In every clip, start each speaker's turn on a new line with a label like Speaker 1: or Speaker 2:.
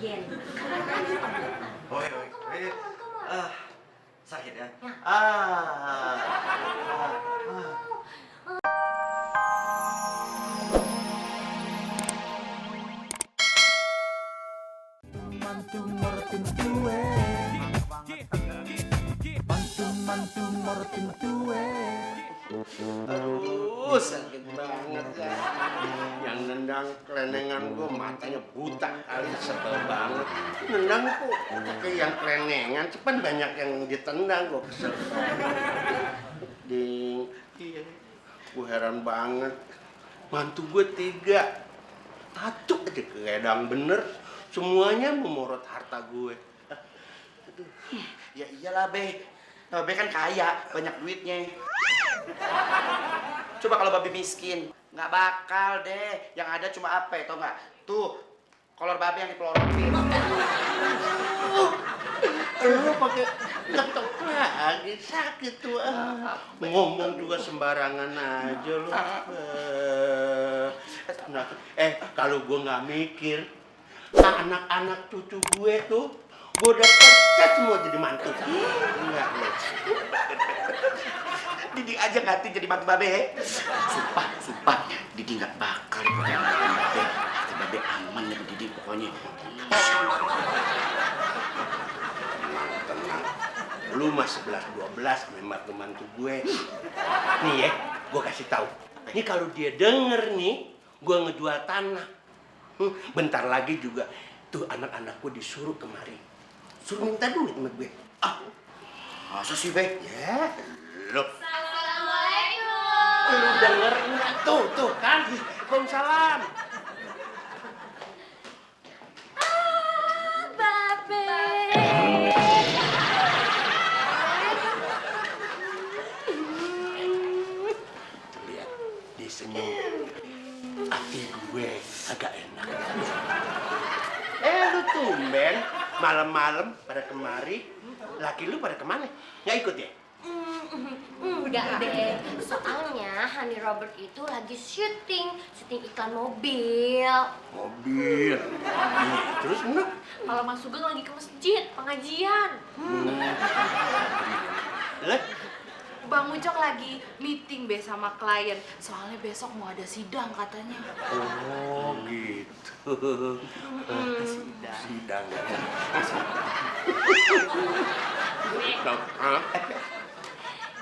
Speaker 1: again.
Speaker 2: Woi, sakit ya?
Speaker 1: Ya.
Speaker 3: Mantu morotin kue, mantu morotin kue.
Speaker 4: Aduh, sakit banget ya. Yang nendang kelenengan gue matanya buta kali, sebel banget. Nendang kok pakai yang kelenengan, cuman banyak yang ditendang gue kesel banget. Ding, iya, gue heran banget. Mantu gue 3, satu aja keledang bener, semuanya memorot harta gue. Aduh.
Speaker 2: Ya iyalah, Be. Be kan kaya, banyak duitnya. Coba kalau Babe miskin, nggak bakal deh. Yang ada cuma apa ya, tau nggak? Tuh, kolor Babe yang dipelorotin.
Speaker 4: Lu pakai ketok lagi, sakit tuh. Ngomong juga sembarangan aja lu. Nah, kalau gue nggak mikir, anak-anak cucu gue tuh, gue udah pecat semua jadi mantu. Enggak, lu.
Speaker 2: Didi aja ganti jadi mantu Babe. Sumpah, Didi nggak bakal punya mantu Babe. Hati Babe aman ya Didi pokoknya.
Speaker 4: Tenang. Lu mah 11-12 sama mantu gue. Nih ya, gue kasih tahu. Nih kalau dia denger nih, gue ngejual tanah. Bentar lagi juga tuh anak-anak gue disuruh kemari. Suruh minta duit sama gue.
Speaker 2: Masa sih, Be?
Speaker 4: Ya, lu.
Speaker 1: Assalamualaikum.
Speaker 4: Lu denger enggak? Tuh kan. Waalaikumsalam.
Speaker 1: Babe.
Speaker 4: Lihat, dia senyum. Hati gue agak enak. Lu tumben malam-malam pada kemari. Laki lu pada kemana? Nggak ikut ya?
Speaker 1: Enggak deh, soalnya Honey Robert itu lagi syuting iklan mobil.
Speaker 4: Mobil. Terus enak.
Speaker 5: Kalau Mas Sugeng lagi ke masjid, pengajian.
Speaker 4: Lah,
Speaker 5: Bang Ucok lagi meeting be sama klien. Soalnya besok mau ada sidang katanya.
Speaker 4: oh gitu. Sidang.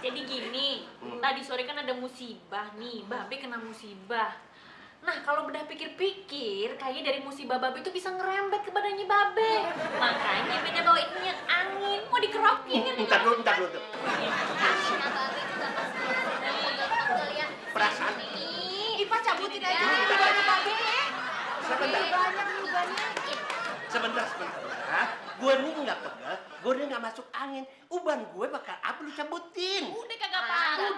Speaker 5: Jadi gini, tadi sore kan ada musibah nih, Babe kena musibah. Nah, kalau bedah pikir-pikir, kayaknya dari musibah Babe itu bisa ngerembet ke badannya Babe. Makanya Beda bawain minyak angin, mau dikerokin ya.
Speaker 4: Bentar dulu tuh. Perasaan.
Speaker 5: Ipa cabutin aja nih ubannya Babe.
Speaker 4: Sebentar.
Speaker 5: Banyak nih ubannya.
Speaker 4: Sebentar. Gue nih nggak pegal, gue nih nggak masuk angin. Uban gue bakal apa lu cabutin?
Speaker 5: Udah kagak parah,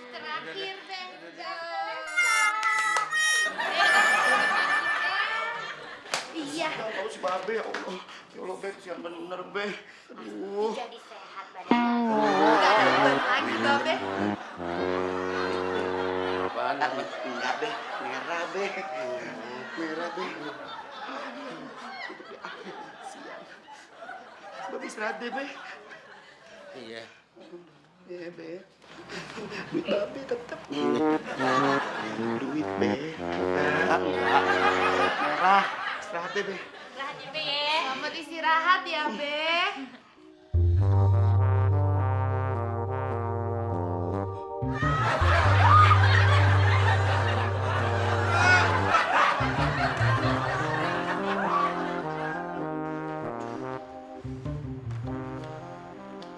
Speaker 1: Terakhir, Be.
Speaker 5: Iya.
Speaker 2: Tahu si Babe, ya Allah. Ya Allah, Be, kesian bener, Be. Aduh.
Speaker 1: Jadi sehat badan.
Speaker 5: Enggak ada uban lagi, Babe.
Speaker 2: Apaan? Enggak, Be. Merah, Be. Merah, Be. Sian. Babe istirahat deh, Be.
Speaker 4: Iya.
Speaker 2: Iya, Be. Duit Babe tetep. Duit, Be. Merah. Istirahat deh, Be.
Speaker 5: Istirahat ya, Be ya.
Speaker 1: Selamat istirahat ya, Be.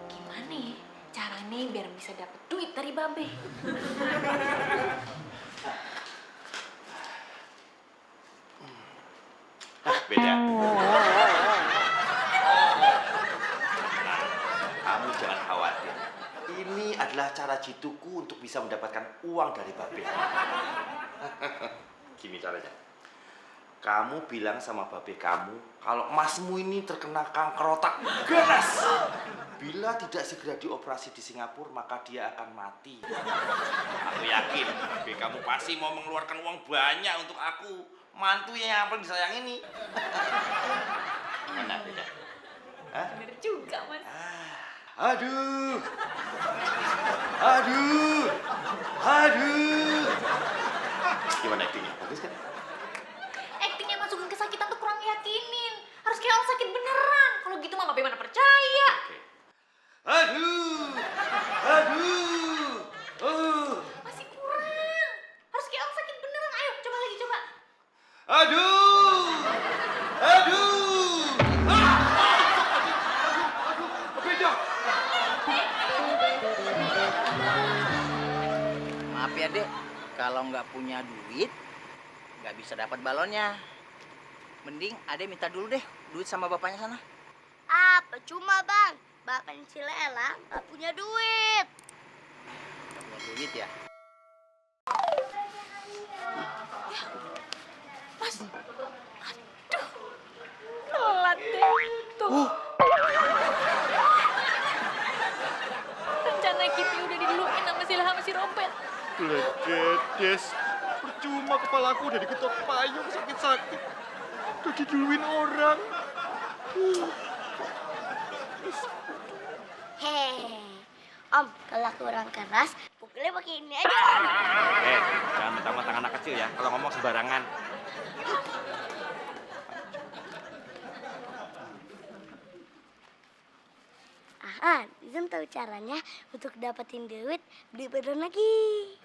Speaker 5: Gimana ya caranya biar bisa dapet duit dari Babe?
Speaker 4: Beda. Kamu jangan khawatir.
Speaker 2: Ini adalah cara jituku untuk bisa mendapatkan uang dari Babe.
Speaker 4: Gini caranya.
Speaker 6: kamu bilang sama babe kamu kalau emasmu ini terkena kanker otak ganas. Bila tidak segera dioperasi di Singapura, maka dia akan mati. Aku yakin babe kamu pasti mau mengeluarkan uang banyak untuk aku, mantunya yang paling disayang ini. Mana beda? Hah?
Speaker 5: Bener juga, Mas.
Speaker 6: Aduh. Aduh. Aduh. Gimana actingnya? Bagus kan?
Speaker 5: Actingnya masukin kesakitan tuh kurang yakinin. Harus kayak orang sakit beneran. Kalau gitu mah babe mana percaya.
Speaker 6: Oke. Aduh. Aduh.
Speaker 5: Masih kurang. Harus kayak orang sakit beneran. Ayo, coba lagi, coba.
Speaker 6: Aduh. Aduh.
Speaker 7: Maaf ya dek, kalau nggak punya duit, nggak bisa dapat balonnya. Mending adek minta dulu deh duit sama bapaknya sana.
Speaker 1: Ah, percuma bang. Bapaknya si Lela nggak punya duit.
Speaker 7: Nggak punya duit ya?
Speaker 5: Mas. Aduh. Telat deh. Tuh. Rencana kita udah diluin sama si Leha sama si Rompet.
Speaker 8: Blegedes, percuma kepalaku udah diketok payung sakit-sakit. Udah diduluin orang.
Speaker 1: Hehehe. Om, kalau kurang keras, pukulnya pakai ini aja.
Speaker 6: Jangan mentang-mentang anak kecil ya, kalau ngomong sembarangan.
Speaker 1: Ah, Nizam tahu caranya untuk dapetin duit beli balon lagi.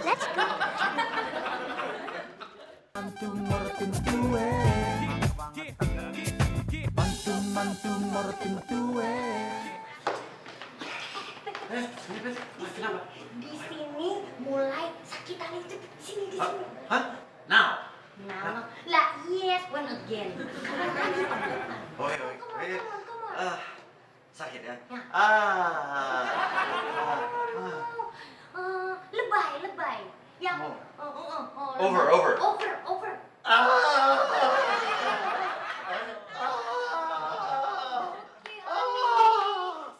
Speaker 1: Let's go.
Speaker 3: Mantu mortin tue. Mantu mortin tue.
Speaker 1: Di sini mulai sakitan itu. Sini di sini.
Speaker 2: Hah? Now?
Speaker 1: Nah, lah yes, when again. Kapan lagi?
Speaker 2: Oi.
Speaker 1: Come on.
Speaker 2: Sakit ya?
Speaker 1: Ya. Lebay. Yang
Speaker 2: Over.
Speaker 1: Over.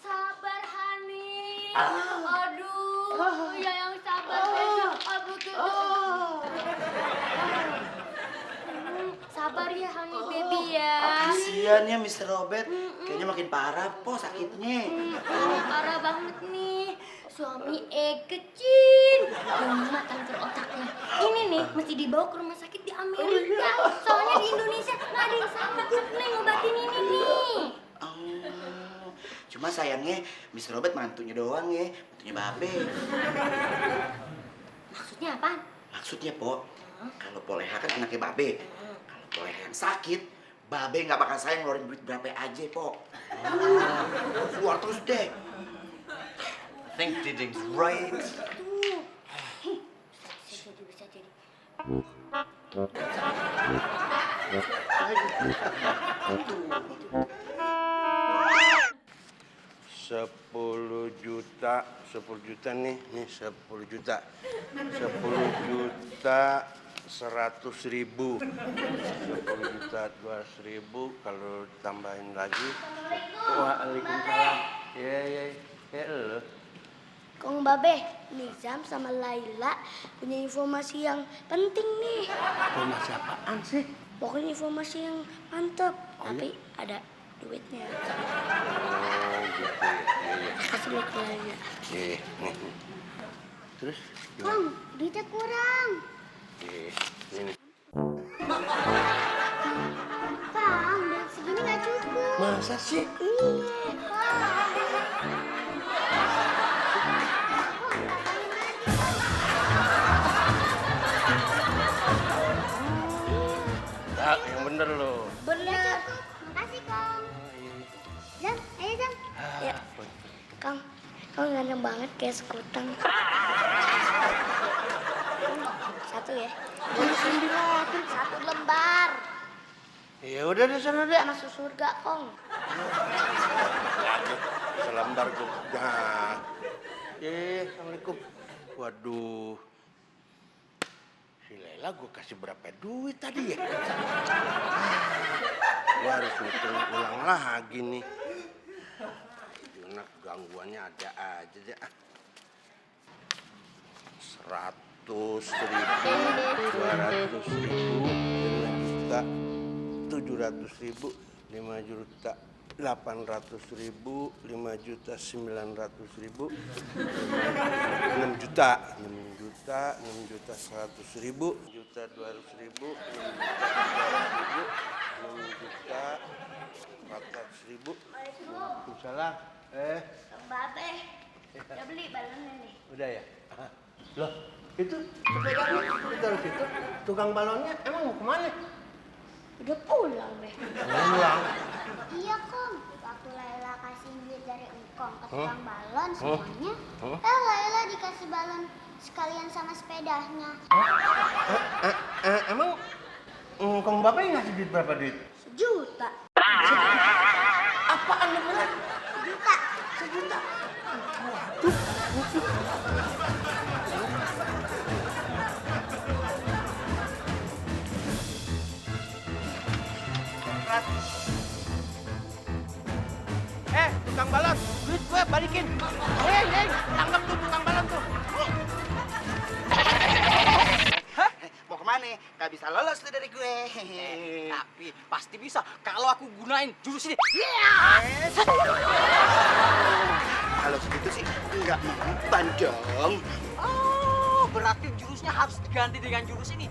Speaker 1: Sabar, Hani. Aduh, ya yang sabar besok. Aduh, sabar ya, Hani baby ya.
Speaker 2: Kasian ya Mr. Robert. Kayaknya makin parah po sakitnya.
Speaker 1: Parah banget nih. Suami kecil. Cuma kanker otaknya. Ini nih mesti dibawa ke rumah sakit di Amerika. Soalnya di Indonesia nggak ada yang sanggup nih ngobatin ini nih.
Speaker 2: Cuma sayangnya Mr. Robert mantunya doang ya. Mantunya babe.
Speaker 1: Maksudnya apa?
Speaker 2: Maksudnya po, kalau Poleha kan anaknya babe. Kalau Poleha yang sakit, babe nggak bakal sayang ngeluarin duit berapa aja po. Keluar terus deh.
Speaker 6: Think Diding's right.
Speaker 1: Bisa jadi.
Speaker 4: 10 juta nih 10 juta 100.000 10 juta 200.000 kalau tambahin lagi. Waalaikumsalam. Ya lo.
Speaker 1: Kong Babe, Nizam sama Laila punya informasi yang penting nih.
Speaker 4: Informasi apaan sih?
Speaker 1: Pokoknya informasi yang mantep, tapi ada duitnya.
Speaker 4: Oh gitu ya.
Speaker 1: Kasih lihat ke Laila.
Speaker 4: Nih. Terus
Speaker 1: Kong, duitnya kurang.
Speaker 4: Ini.
Speaker 1: Kang, duit segini nggak cukup.
Speaker 4: Masa sih? Ya, yang bener loh.
Speaker 1: Bener. Makasih, Kong. Zam, ayo Zam. Ya. Kang ganteng banget kayak sekutang. Satu ya. Satu lembar.
Speaker 4: Ya udah deh sana deh.
Speaker 1: Masuk surga, Kong.
Speaker 4: Selembar gue. Nah. Assalamualaikum. Waduh. Si Lela Laila gue kasih berapa duit tadi ya? Gue harus ngitung ulang lagi nih. Anak gangguannya ada aja deh. 100.000, 200.000, 5 juta, 700.000, 5 juta, 800.000, 5 juta, 900.000, 6 juta, 6 juta, 100.000, 6 juta, 200.000, 6 juta, 400.000. Waalaikumsalam.
Speaker 1: Bang Babe, udah beli balonnya nih.
Speaker 4: Udah ya? Loh, itu sepedanya ditaruh situ, tukang balonnya emang mau kemana?
Speaker 1: Udah pulang deh.
Speaker 4: Pulang.
Speaker 9: Iya, Kong. Waktu Laila kasih duit dari Engkong ke tukang balon semuanya, Laila dikasih balon sekalian sama sepedanya.
Speaker 4: Emang Kong Bapak yang ngasih duit berapa duit?
Speaker 9: 1 juta.
Speaker 4: Apaan lu bilang?
Speaker 9: 1 juta.
Speaker 4: 1 juta? Tukang balon, duit gue balikin. Hei, tangkap tuh tukang balon tuh.
Speaker 2: Mau kemana? Gak bisa lolos tuh dari gue.
Speaker 7: Tapi pasti bisa kalau aku gunain jurus ini.
Speaker 2: Kalau segitu sih nggak mempan dong.
Speaker 7: Oh, berarti jurusnya harus diganti dengan jurus ini.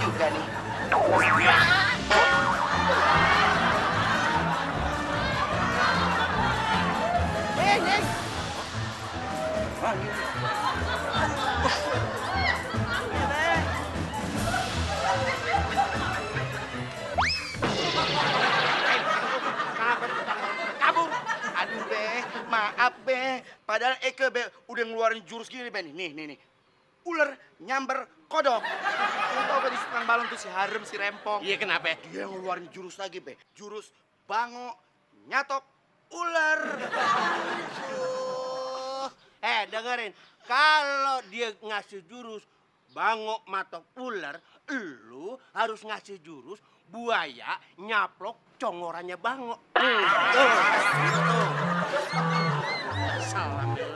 Speaker 2: Juga nih.
Speaker 4: Kabur.
Speaker 2: Aduh be, maaf be. Padahal Eke be udah ngeluarin jurus gini be nih. Ular nyamber kodok. Lu tau gak di tukang balon tuh si Harem, si Rempong.
Speaker 4: Iya, kenapa?
Speaker 2: Dia ngeluarin jurus lagi be. Jurus bango nyatok ular.
Speaker 4: Dengerin. Kalau dia ngasih jurus bango matok ular, lu harus ngasih jurus buaya nyaplok congorannya bango. Salam lu.